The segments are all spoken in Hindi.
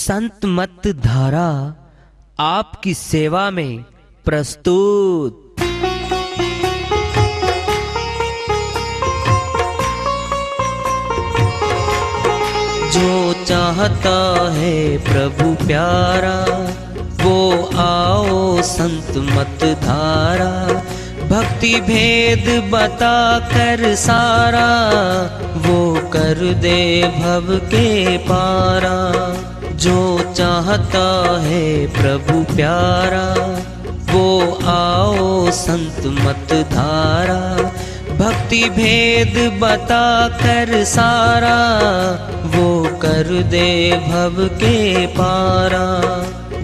संत मत धारा आपकी सेवा में प्रस्तुत। जो चाहता है प्रभु प्यारा वो आओ संत मत धारा। भक्ति भेद बता कर सारा वो कर दे भव के पारा। जो चाहता है प्रभु प्यारा वो आओ संत मत धारा। भक्ति भेद बता कर सारा वो कर दे भव के पारा।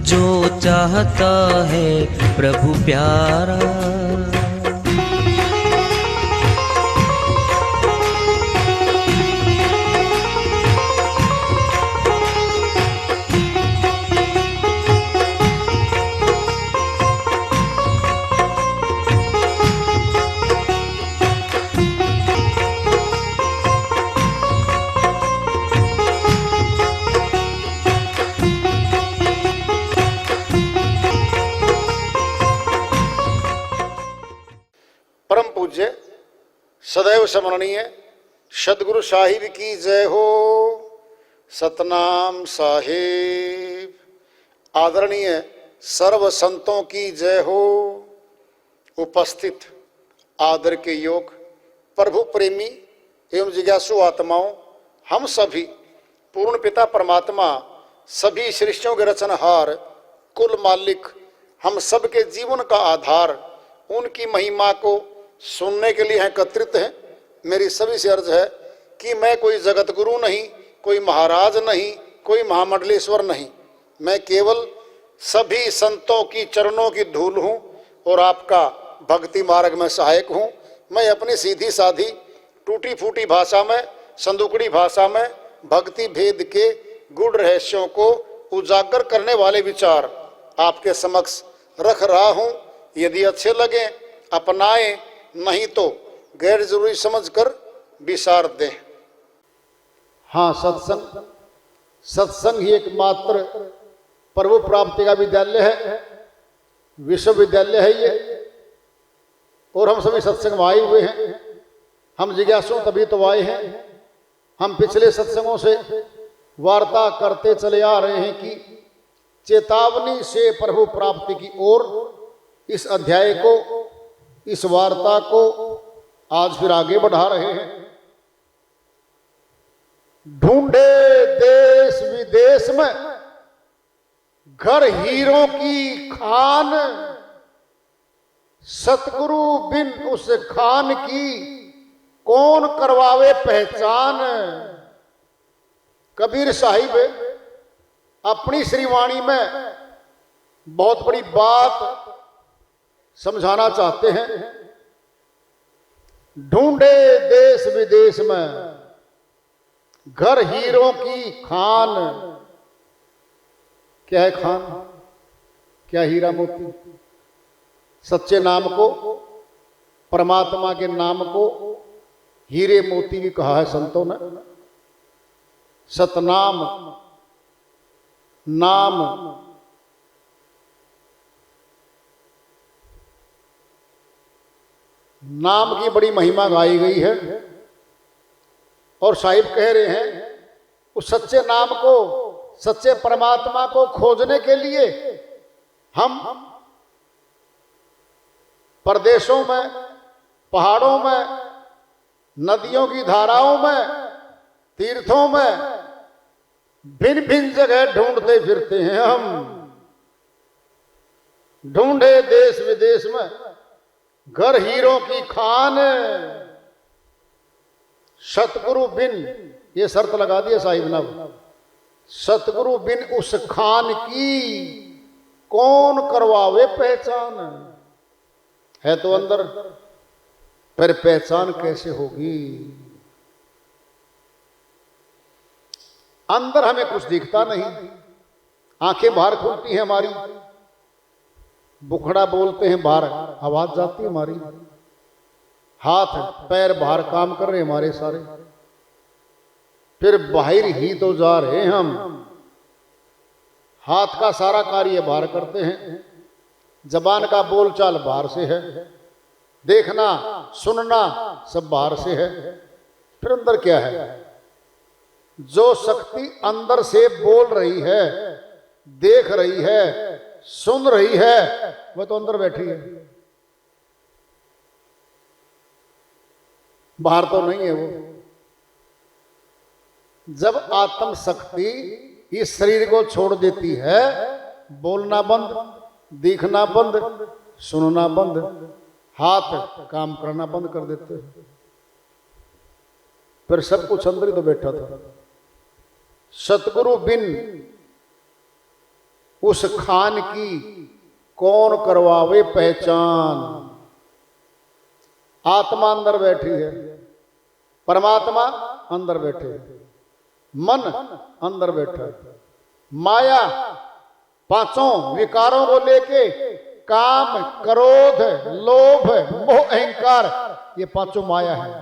जो चाहता है प्रभु प्यारा। परम पूज्य सदैव स्मरणीय सदगुरु साहिब की जय हो। सतनाम साहिब। आदरणीय सर्व संतों की जय हो। उपस्थित आदर के योग प्रभु प्रेमी एवं जिज्ञासु आत्माओं, हम सभी पूर्ण पिता परमात्मा सभी सृष्टियों के रचनहार कुल मालिक हम सब के जीवन का आधार उनकी महिमा को सुनने के लिए एकत्रित हैं। मेरी सभी से अर्ज है कि मैं कोई जगत गुरु नहीं, कोई महाराज नहीं, कोई महामंडलेश्वर नहीं। मैं केवल सभी संतों की चरणों की धूल हूँ और आपका भक्ति मार्ग में सहायक हूँ। मैं अपनी सीधी साधी टूटी फूटी भाषा में, संदुकड़ी भाषा में भक्ति भेद के गूढ़ रहस्यों को उजागर करने वाले विचार आपके समक्ष रख रहा हूँ। यदि अच्छे लगे अपनाएं, नहीं तो गैर जरूरी समझकर विसार दें। हाँ, सत्संग ही एकमात्र प्रभु प्राप्ति का विद्यालय है, विश्वविद्यालय है ये। और हम सभी सत्संग में आए हुए हैं। हम जिज्ञासु तभी तो आए हैं। हम पिछले सत्संगों से वार्ता करते चले आ रहे हैं कि चेतावनी से प्रभु प्राप्ति की ओर इस अध्याय को, इस वार्ता को आज फिर आगे बढ़ा रहे हैं। ढूंढे देश विदेश में घर हीरों की खान, सतगुरु बिन उस खान की कौन करवावे पहचान। कबीर साहिब अपनी श्रीवाणी में बहुत बड़ी बात समझाना चाहते हैं। ढूंढे देश विदेश में घर हीरों की खान। क्या है खान? क्या हीरा मोती? सच्चे नाम को, परमात्मा के नाम को हीरे मोती भी कहा है संतों ने। सतनाम नाम नाम की बड़ी महिमा गाई गई है। और साहिब कह रहे हैं उस सच्चे नाम को, सच्चे परमात्मा को खोजने के लिए हम प्रदेशों में, पहाड़ों में, नदियों की धाराओं में, तीर्थों में भिन्न भिन्न जगह ढूंढते फिरते हैं। हम ढूंढे देश विदेश में घर हीरों की खान, सतगुरु बिन, ये शर्त लगा दिया साहिब ने, सतगुरु बिन उस खान की कौन करवावे पहचान। है तो अंदर, पर पहचान कैसे होगी? अंदर हमें कुछ दिखता नहीं। आंखें बाहर खुलती हैं हमारी, बुखड़ा बोलते हैं बाहर आवाज जाती है हमारी, हाथ पैर बाहर काम कर रहे हमारे सारे, फिर बाहर ही तो जा रहे हैं हम। हाथ का सारा कार्य बाहर करते हैं, जबान का बोलचाल बाहर से है, देखना सुनना सब बाहर से है। फिर अंदर क्या है? जो शक्ति अंदर से बोल रही है, देख रही है, सुन रही है, वह तो अंदर बैठी है, बाहर तो नहीं है वो। जब आत्म शक्ति इस शरीर को छोड़ देती है, बोलना बंद, दिखना बंद, सुनना बंद, हाथ काम करना बंद कर देते हैं। फिर सब कुछ अंदर ही तो बैठा था। सतगुरु बिन उस खान की कौन करवावे पहचान। आत्मा अंदर बैठी है, परमात्मा अंदर बैठे है, मन अंदर बैठा है। माया पांचों विकारों को लेके काम, क्रोध, लोभ, मोह, अहंकार, ये पांचों माया है,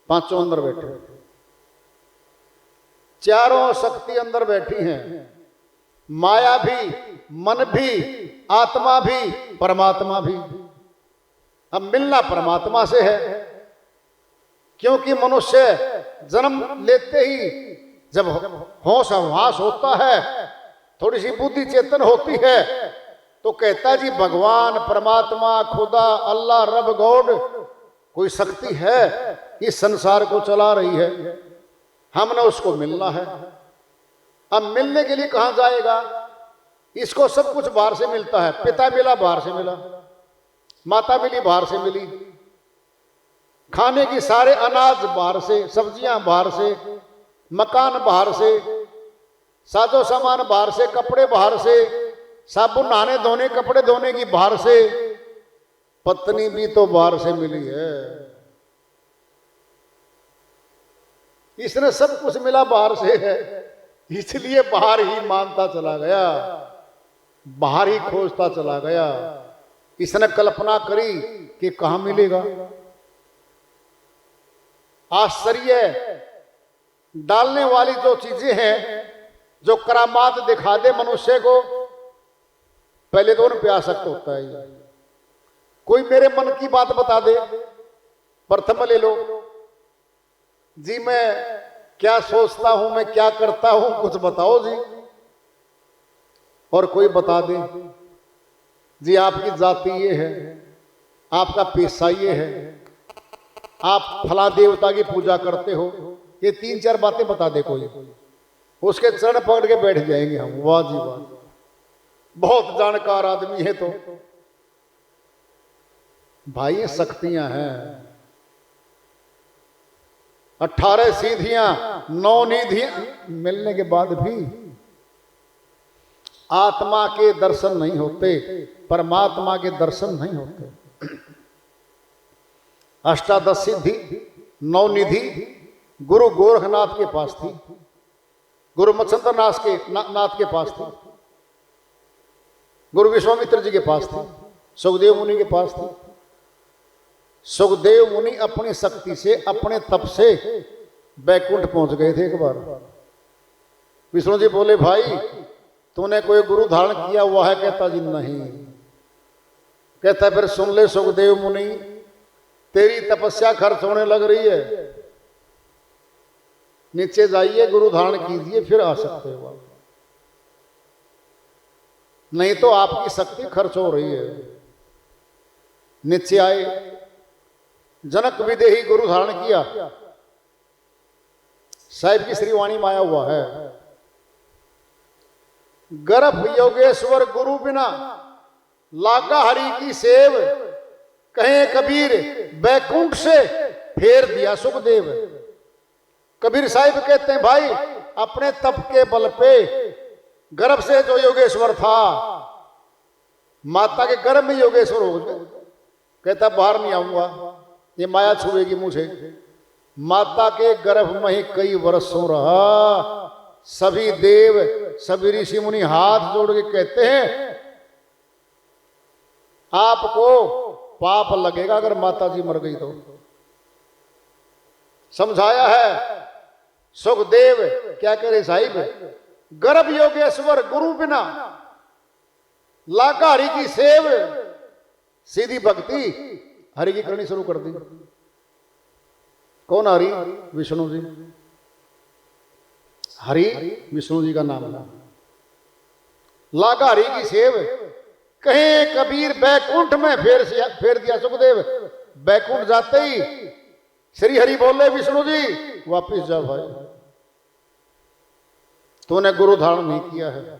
पांचों अंदर बैठे हैं। चारों शक्ति अंदर बैठी हैं, माया भी, मन भी, आत्मा भी, परमात्मा भी। अब मिलना परमात्मा से है, क्योंकि मनुष्य जन्म लेते ही जब होश हवास होता है, थोड़ी सी बुद्धि चेतन होती है, तो कहता जी भगवान, परमात्मा, खुदा, अल्लाह, रब, गॉड, कोई शक्ति है इस संसार को चला रही है, हमने उसको मिलना है। अब मिलने के लिए कहां जाएगा? इसको सब कुछ बाहर से मिलता है। पिता मिला, बाहर से मिला, माता मिली, बाहर से मिली, खाने की सारे अनाज बाहर से, सब्जियां बाहर से, मकान बाहर से, साजो सामान बाहर से, कपड़े बाहर से, साबुन नहाने धोने, कपड़े धोने की बाहर से, पत्नी भी तो बाहर से मिली है। इसने सब कुछ मिला बाहर से है, इसलिए बाहर ही मानता चला गया, बाहर ही खोजता चला गया। इसने कल्पना करी कि कहां मिलेगा। आश्चर्य डालने वाली जो चीजें हैं, जो करामात दिखा दे मनुष्य को, पहले तो उन पे आसक्त होता है। कोई मेरे मन की बात बता दे, प्रथम ले लो जी, मैं क्या सोचता हूं, मैं क्या करता हूं, कुछ बताओ जी। और कोई बता दे जी आपकी जाति ये है, आपका पेशा ये है, आप फला देवता की पूजा करते हो, ये 3-4 बातें बता दे कोई, उसके चरण पकड़ के बैठ जाएंगे हम। वाह जी वाह, बहुत जानकार आदमी है। तो भाई ये शक्तियां हैं, 18 सीधियां, 9 निधियां मिलने के बाद भी आत्मा के दर्शन नहीं होते, परमात्मा के दर्शन नहीं होते। अष्टादश सिद्धि, 9 निधि गुरु गोरखनाथ के पास थी, गुरु मत्स्येंद्र नाथ के पास थी, गुरु विश्वामित्र जी के पास थी, सुखदेव मुनि के पास थी। सुखदेव मुनि अपनी शक्ति से, अपने तप से बैकुंठ पहुंच गए थे। एक बार विष्णु जी बोले, भाई तूने कोई गुरु धारण किया हुआ है? कहता जी नहीं। कहता फिर सुन ले सुखदेव मुनि, तेरी तपस्या खर्च होने लग रही है, नीचे जाइए, गुरु धारण कीजिए, फिर आ सकते हो, नहीं तो आपकी शक्ति खर्च हो रही है। नीचे आए, जनक विदेही गुरु धारण किया। साहिब की श्रीवाणी माया हुआ है, गर्भ योगेश्वर गुरु बिना लागा हरि की सेव, कहे कबीर बैकुंठ से फेर दिया सुखदेव। कबीर साहिब कहते हैं, भाई अपने तप के बल पे गर्भ से जो योगेश्वर था, माता के गर्भ में योगेश्वर हो गए। कहता बाहर नहीं आऊंगा, ये माया छुएगी मुझे। माता के गर्भ में ही कई वर्षों रहा। सभी देव, सभी ऋषि मुनि हाथ जोड़ के कहते हैं, आपको पाप लगेगा अगर माता जी मर गई तो। समझाया है सुखदेव, क्या करे साहिब, गर्भ योगेश्वर गुरु बिना लागा हरि की सेव सीधी भक्ति। हरि की करनी शुरू कर दी। कौन हरि? विष्णु जी। हरि विष्णु जी का नाम है। लागा हरि की सेव, कहे कबीर बैकुंठ में फेर दिया सुखदेव। बैकुंठ जाते ही श्री हरि बोले विष्णु जी वापिस जा भाई, तूने गुरु धारण नहीं किया है।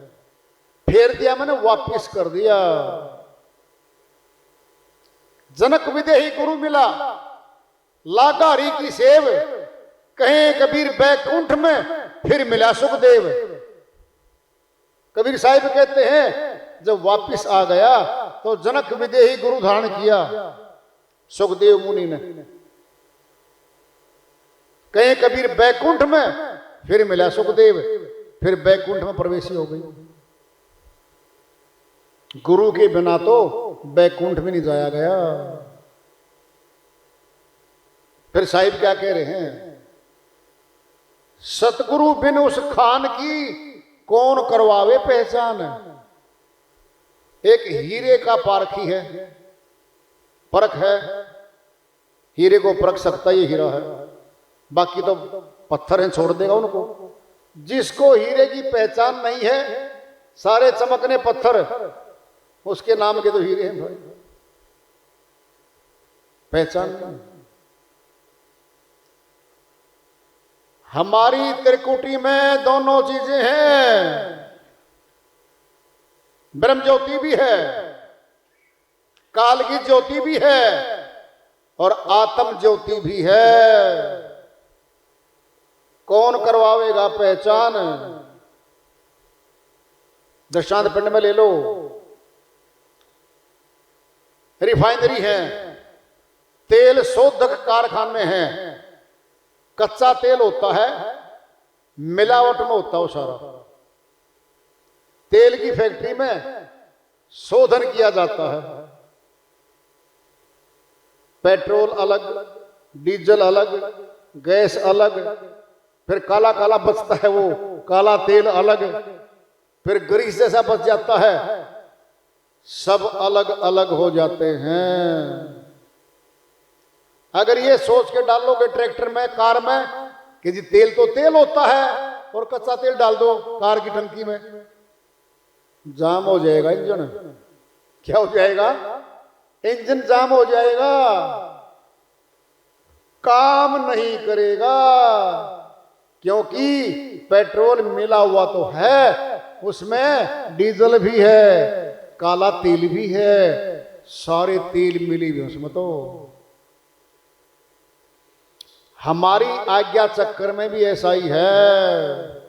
फेर दिया मैंने, वापिस कर दिया। जनक विदेही गुरु मिला, लागा हरि की सेव, कहे कबीर बैकुंठ में फिर मिला सुखदेव। कबीर साहिब कहते हैं जब वापिस आ गया तो जनक विदेही गुरु धारण किया सुखदेव मुनि ने। कहे कबीर बैकुंठ में फिर मिला सुखदेव, फिर बैकुंठ में प्रवेश हो गई। गुरु के बिना तो बैकुंठ में नहीं जाया गया। फिर साहिब क्या कह रहे हैं? सतगुरु बिन उस खान की कौन करवावे पहचान। एक हीरे का पारखी है, परख है। हीरे को परख सकता ये हीरा है, बाकी तो पत्थर है, छोड़ देगा उनको। जिसको हीरे की पहचान नहीं है, सारे चमकने पत्थर उसके नाम के तो हीरे हैं भाई, पहचान नहीं। हमारी त्रिकुटी में दोनों चीजें हैं, ब्रह्म ज्योति भी है, काल की ज्योति भी है और आत्म ज्योति भी है। कौन करवावेगा पहचान? दृष्टांत पिंड में ले लो, रिफाइनरी है, तेल शोधक कारखाने हैं। कच्चा तेल होता है, मिलावट में होता है वो सारा। तेल की फैक्ट्री में शोधन किया जाता है, पेट्रोल अलग, डीजल अलग, गैस अलग, फिर काला काला बचता है वो काला तेल अलग, फिर ग्रीस जैसा बच जाता है, सब अलग अलग हो जाते हैं। अगर ये सोच के डालोगे ट्रैक्टर में, कार में कि जी तेल तो तेल होता है और कच्चा तेल डाल दो कार की टंकी में, जाम हो जाएगा इंजन। क्या हो जाएगा? इंजन जाम हो जाएगा, काम नहीं करेगा। क्योंकि पेट्रोल मिला हुआ तो है, उसमें डीजल भी है, काला तेल भी है, सारे तेल मिले हुए उसमें। तो हमारी आज्ञा चक्कर में भी ऐसा ही है।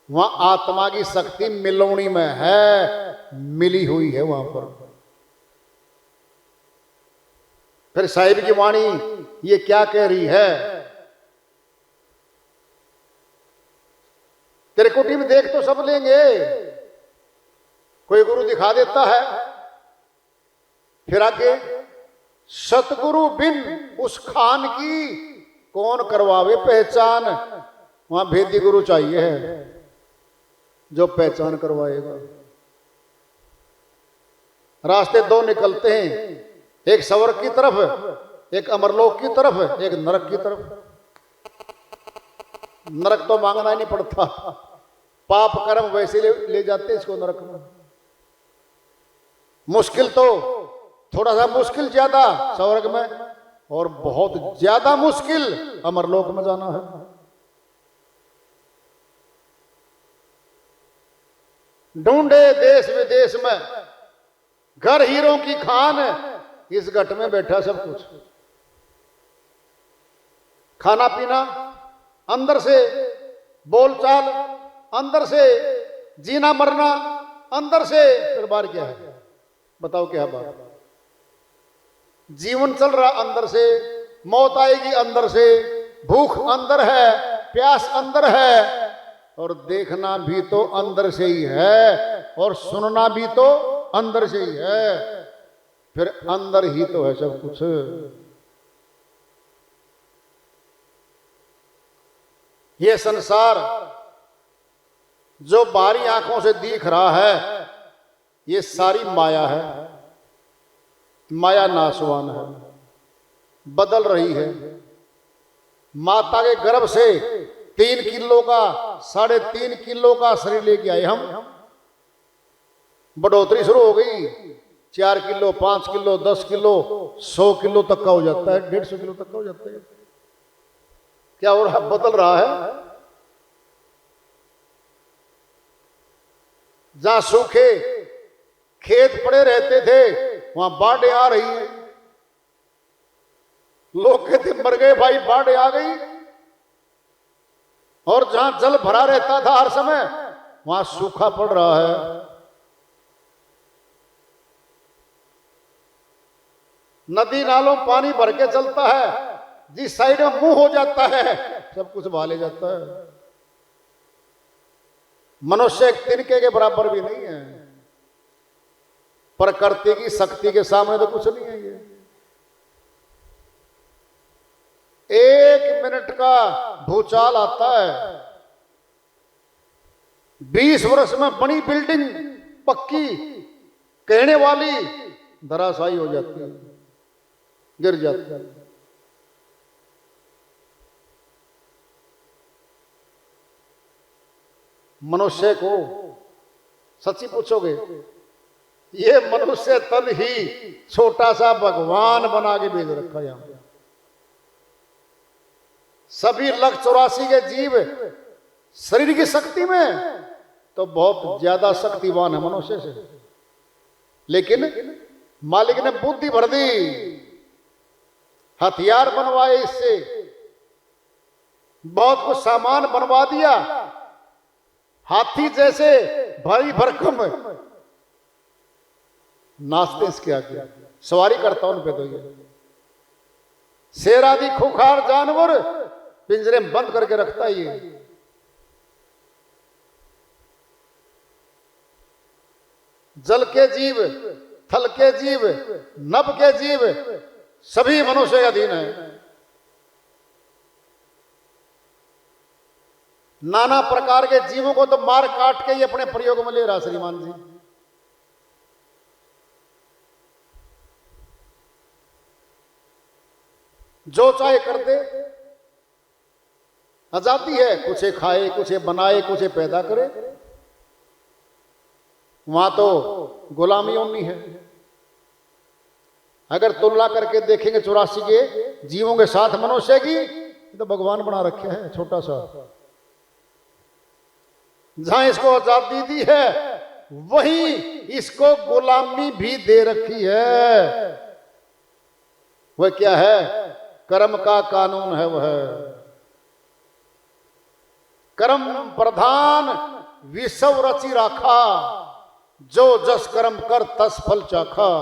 वहां आत्मा की शक्ति मिलौनी में है, मिली हुई है वहां पर। फिर साहिब की वाणी ये क्या कह रही है? त्रिकुटी में देख तो सब लेंगे, कोई गुरु दिखा देता है, फिर आगे सतगुरु बिन उस खान की कौन करवावे पहचान। वहां भेदी गुरु चाहिए है जो पहचान करवाएगा। रास्ते दो निकलते हैं, एक स्वर्ग की तरफ, एक अमरलोक की तरफ, एक नरक की तरफ। नरक तो मांगना ही नहीं पड़ता, पाप कर्म वैसे ले जाते इसको नरक में। मुश्किल तो थोड़ा सा मुश्किल ज्यादा स्वर्ग में, और बहुत ज्यादा मुश्किल अमरलोक में जाना है। ढूंढे देश विदेश में घर हीरों की खान, इस घट में बैठा सब कुछ। खाना पीना अंदर से, बोलचाल अंदर से, जीना मरना अंदर से, फिर बाहर क्या है? बताओ क्या बात? जीवन चल रहा अंदर से, मौत आएगी अंदर से, भूख अंदर है, प्यास अंदर है, और देखना भी तो अंदर से ही है, और सुनना भी तो अंदर से ही है। फिर अंदर ही तो है सब कुछ। ये संसार जो बाहरी आंखों से दिख रहा है ये सारी माया है। माया नाशवान है, बदल रही है। माता के गर्भ से 3 किलो का 3.5 किलो का शरीर लेके आए हम, बढ़ोतरी शुरू हो गई। 4 किलो, 5 किलो, 10 किलो, 100 किलो तक का हो जाता है, 150 किलो तक का हो जाता है। क्या हो रहा है? बदल रहा है। जहां सूखे खेत पड़े रहते थे वहां बाढ़ें आ रही है। लोग कहते मर गए भाई, बाढ़ आ गई। और जहां जल भरा रहता था हर समय वहां सूखा पड़ रहा है। नदी नालों पानी भर के चलता है, जिस साइड में मुंह हो जाता है सब कुछ बहा ले जाता है। मनुष्य एक तिनके के बराबर भी नहीं है। प्रकृति की शक्ति के सामने तो कुछ नहीं है ये। 1 मिनट का भूचाल आता है, 20 वर्ष में बनी बिल्डिंग पक्की कहने वाली धराशायी हो जाती है, गिर जाती है। मनुष्य को सच्ची पूछोगे, ये मनुष्य तन ही छोटा सा भगवान बना के भेज रखा यहां। सभी 184 के जीव शरीर की शक्ति में तो बहुत ज्यादा शक्तिवान है मनुष्य से, लेकिन मालिक ने बुद्धि भर दी, हथियार बनवाए, इससे बहुत कुछ सामान बनवा दिया। हाथी जैसे भारी भरकम नाचते इसके आगे, सवारी करता उन पे। तो ये शेर आदि खूंखार जानवर पिंजरे में बंद करके रखता है ये। जल के जीव, थल के जीव, नभ के जीव सभी मनुष्य के अधीन है। नाना प्रकार के जीवों को तो मार काट के ही अपने प्रयोग में ले रहा श्रीमान जी। जो चाहे कर दे, आजादी है। कुछ खाए, कुछ बनाए, कुछ पैदा करे। वहां तो गुलामी होनी है। अगर तुलना करके देखेंगे 84 के जीवों के साथ मनुष्य की, तो भगवान बना रखे हैं छोटा सा। जहां इसको आजादी दी है वहीं इसको गुलामी भी दे रखी है। वह क्या है? कर्म का कानून है। वह कर्म प्रधान विषव रचि राखा, जो जस कर्म कर तस फल चाखा।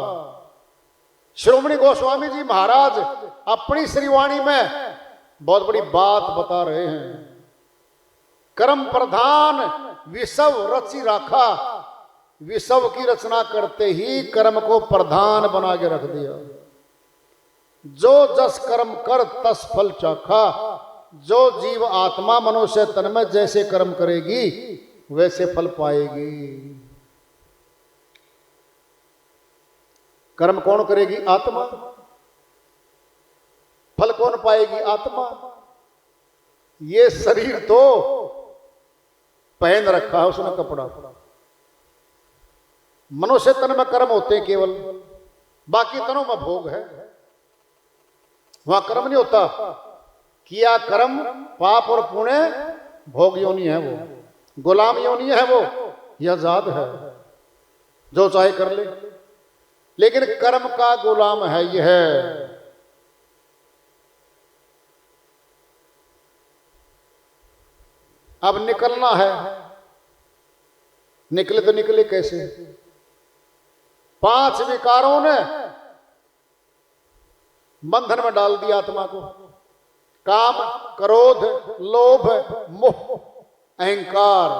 श्रोमणी गोस्वामी जी महाराज अपनी श्रीवाणी में बहुत बड़ी बात बता रहे हैं। कर्म प्रधान विषव रचि राखा, विषव की रचना करते ही कर्म को प्रधान बना के रख दिया। जो जस कर्म कर तस फल चाखा, जो जीव आत्मा मनुष्य तन में जैसे कर्म करेगी वैसे फल पाएगी। कर्म कौन करेगी? आत्मा। फल कौन पाएगी? आत्मा। ये शरीर तो पहन रखा है उसने कपड़ा। मनुष्य तन में कर्म होते हैं केवल, बाकी तनों में भोग है। वहां कर्म नहीं होता। किया कर्म पाप और पुण्य भोग योनि है, वो गुलाम योनि है, वो यह आजाद है, जो चाहे कर ले। लेकिन कर्म का गुलाम है यह। अब निकलना है, निकले तो निकले कैसे? 5 विकारों ने बंधन में डाल दिया आत्मा को। काम, क्रोध, लोभ, मोह, अहंकार,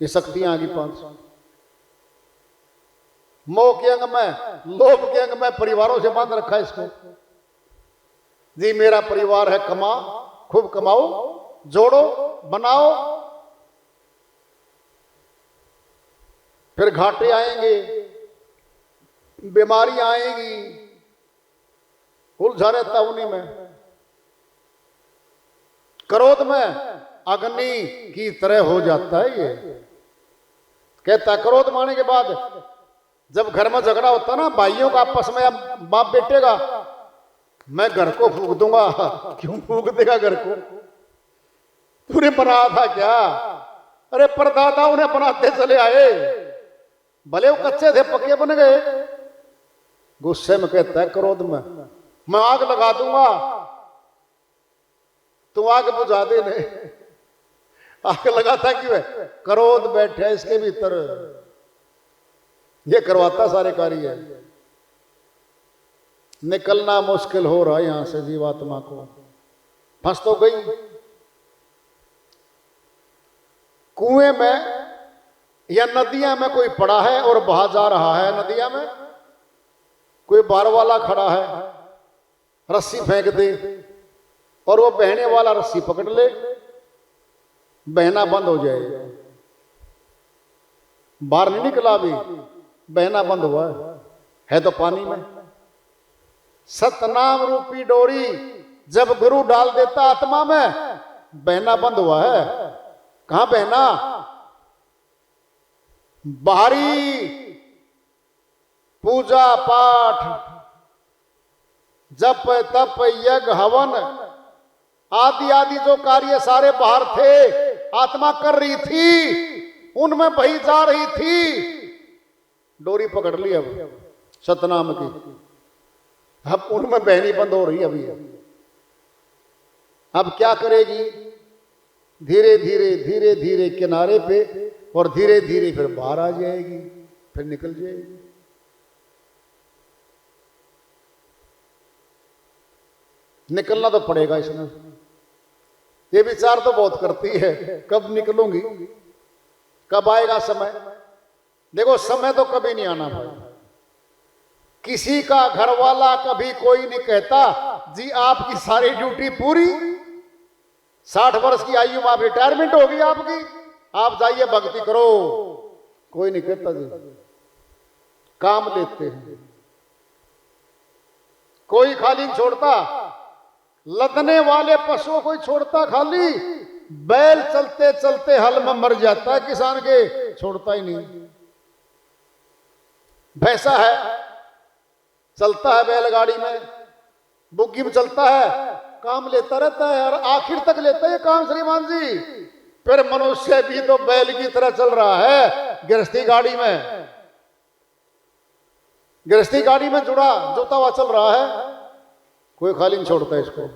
ये शक्तियां आ गई 5। मोह के अंग में, लोभ के अंग में परिवारों से बांध रखा है इसको। जी मेरा परिवार है, कमा, खूब कमाओ, जोड़ो, बनाओ। फिर घाटे आएंगे, बीमारियां आएंगी, उलझा रहता उन्हीं में। क्रोध में अग्नि की तरह हो जाता है ये। कहता क्रोध मारने के बाद जब घर में झगड़ा होता ना भाइयों का आपस में, अब बाप बेटे का, मैं घर को फूंक दूंगा। क्यों फूंक देगा घर को? तूने बनाया था क्या? अरे परदादा उन्हें बनाते चले आए, भले वो कच्चे थे पक्के बन गए। गुस्से में कहता है क्रोध में मैं आग लगा दूंगा, तू आग बुझा दे। नहीं, आग लगाता क्यों है? क्रोध बैठे इसके भीतर, ये करवाता सारे कार्य। निकलना मुश्किल हो रहा है यहां से जीवात्मा को, फंस तो गई। कुएं में या नदियां में कोई पड़ा है और बहा जा रहा है। नदियां में कोई बार वाला खड़ा है, रस्सी फेंक दे और वो बहने वाला रस्सी पकड़ ले, बहना बंद हो जाएगा। बाहर नहीं निकला अभी, बहना बंद हुआ है तो पानी में। सतनाम रूपी डोरी जब गुरु डाल देता आत्मा में, बहना बंद हुआ है। कहां बहना? बाहरी पूजा पाठ, जप तप यज्ञ हवन आदि आदि जो कार्य सारे बाहर थे, आत्मा कर रही थी, उनमें बही जा रही थी। डोरी पकड़ ली अब सतनाम की, अब उनमें बहनी बंद हो रही अभी। अब क्या करेगी? धीरे धीरे धीरे धीरे किनारे पे और धीरे धीरे फिर बाहर आ जाएगी, फिर निकल जाएगी। निकलना तो पड़ेगा इसमें। ये विचार तो बहुत करती है, कब निकलूंगी, कब आएगा समय। देखो समय तो कभी नहीं आना भाई। किसी का घर वाला कभी कोई नहीं कहता जी आपकी सारी ड्यूटी पूरी, 60 वर्ष की आयु में आप रिटायरमेंट होगी आपकी, आप जाइए भक्ति करो। कोई नहीं कहता जी, काम लेते हैं। कोई खाली नहीं छोड़ता, लदने वाले पशुओं को छोड़ता खाली। बैल चलते चलते हल में मर जाता है किसान के, छोड़ता ही नहीं। भैंसा है, चलता है बैलगाड़ी में, बुग्गी में चलता है, काम लेता रहता है और आखिर तक लेता है काम श्रीमान जी। फिर मनुष्य भी तो बैल की तरह चल रहा है गृहस्थी गाड़ी में, गृहस्थी गाड़ी में जुता हुआ चल रहा है। कोई खाली नहीं छोड़ता इसको।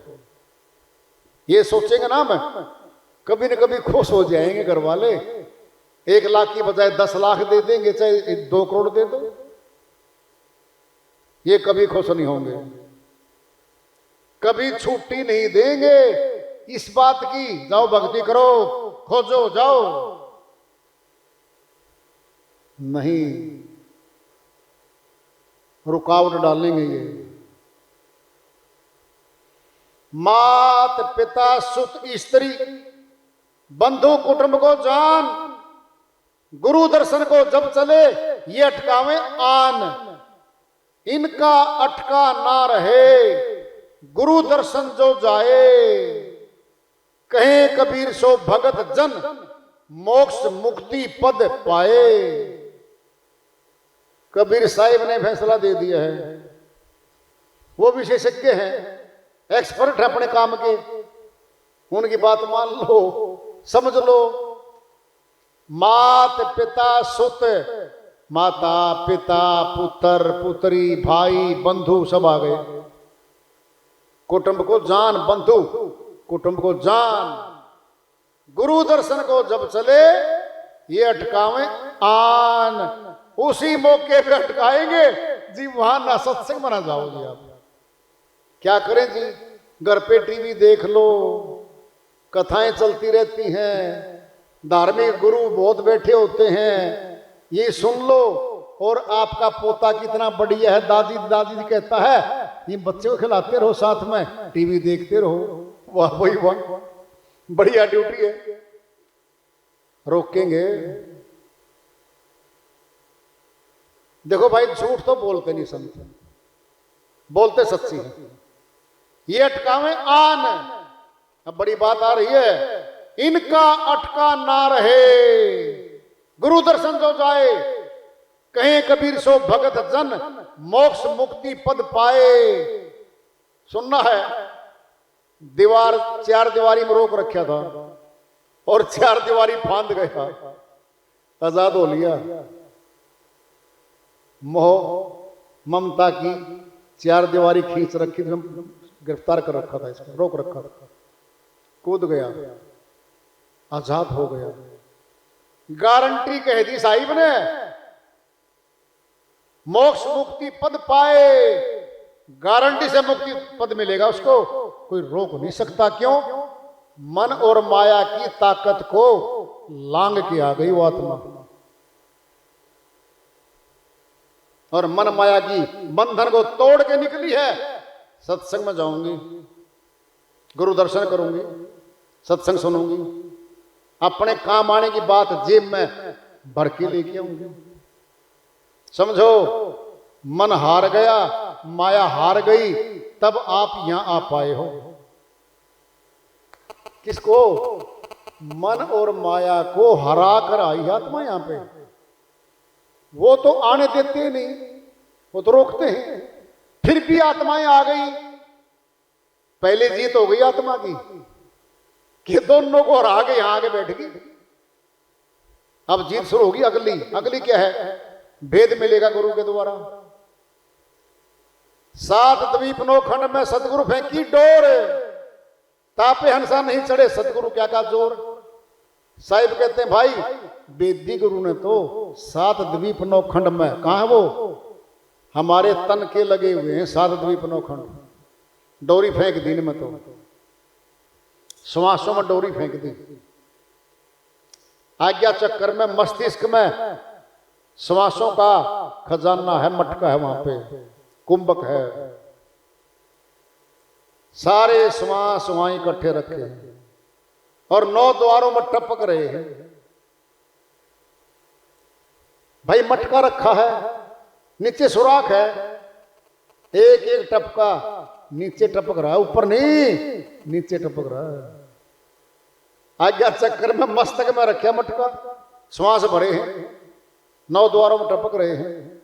ये सोचेंगे ना मैं कभी न कभी खुश हो जाएंगे घर वाले, 1 लाख की बजाय 10 लाख दे देंगे, चाहे 2 करोड़ दे दो, ये कभी खुश नहीं होंगे, कभी छुट्टी नहीं देंगे इस बात की जाओ भक्ति करो, खोजो जाओ, नहीं, रुकावट डालेंगे ये। मात पिता सुत स्त्री बंधु कुटुंब को जान, गुरु दर्शन को जब चले ये अटकावे आन, इनका अटका ना रहे, गुरु दर्शन जो जाए, कहे कबीर सो भगत जन मोक्ष मुक्ति पद पाए। कबीर साहिब ने फैसला दे दिया है, वो विशेषज्ञ हैं, एक्सपर्ट है अपने काम के, उनकी बात मान लो, समझ लो। मात पिता सुत, माता पिता पुत्र पुत्री भाई बंधु सब आ गए। कुटुंब को जान, बंधु कुटुंब को जान, गुरु दर्शन को जब चले ये अटकावे आन, उसी मौके पे अटकाएंगे जी, वहां ना सत्संग बना जाओगे आप। क्या करें जी, घर पे टीवी देख लो, कथाएं चलती रहती हैं, धार्मिक गुरु बहुत बैठे होते हैं, ये सुन लो। और आपका पोता कितना बढ़िया है, दादी दादी कहता है, ये बच्चे को खिलाते रहो, साथ में टीवी देखते रहो, वाह भाई वाह, बढ़िया ड्यूटी है। रोकेंगे देखो भाई, झूठ तो बोलते नहीं संत, बोलते सच्ची है। ये अटकावे आन। अब बड़ी बात आ रही है, इनका अटका ना रहे, गुरु दर्शन जो जाए, कहें कबीर सो भगत जन, मोक्ष मुक्ति पद पाए। सुनना है, दीवार चार दीवारी में रोक रखा था और चार दीवारी फांद गया, आजाद हो लिया। मोह ममता की चार दीवारी खींच रखी थी, गिरफ्तार कर रखा था, इसको रोक रखा था, कूद गया, आजाद हो गया। गारंटी कह दी साहिब ने, मोक्ष मुक्ति पद पाए, गारंटी से मुक्ति पद मिलेगा उसको, कोई रोक नहीं सकता। क्यों? मन और माया की ताकत को लांग के आ गई वो आत्मा, और मन माया की बंधन को तोड़ के निकली है। सत्संग में जाऊंगी, गुरु दर्शन करूंगी, सत्संग सुनूंगी, अपने काम आने की बात जेब में भर के लेके आऊंगी। समझो, मन हार गया, माया हार गई, तब आप यहां आ पाए हो। किसको? मन और माया को हरा कर आई आत्मा यहां पे। वो तो आने देते नहीं, वो तो रोकते हैं, फिर भी आत्माएं आ गई। पहले जीत हो गई आत्मा की कि दोनों को हरा के यहां आगे बैठ गई। अब जीत शुरू होगी अगली। अगली क्या है? भेद मिलेगा गुरु के द्वारा। 7 द्वीप 9 खंड में सतगुरु फेंकी डोर, तापे हंसा नहीं चढ़े सतगुरु क्या का जोर। साहिब कहते हैं भाई, वेदी गुरु ने तो 7 द्वीप 9 खंड में, कहां है वो? हमारे तन के लगे हुए हैं 7 द्वीप 9 खंड। डोरी फेंक दी में तो श्वासों में डोरी फेंक दी। आज्ञा चक्कर में, मस्तिष्क में श्वासों का खजाना है, मटका है, वहां पे कुंभक है, सारे श्वास वहां इकट्ठे रखे हैं और 9 द्वारों में टपक रहे हैं। भाई मटका रखा है, नीचे सुराख है, एक एक टपका नीचे टपक रहा है, ऊपर नहीं, नीचे टपक रहा है। आज्ञा चक्कर में मस्तक में रखा मटका, श्वास भरे हैं, 9 द्वारों में टपक रहे हैं।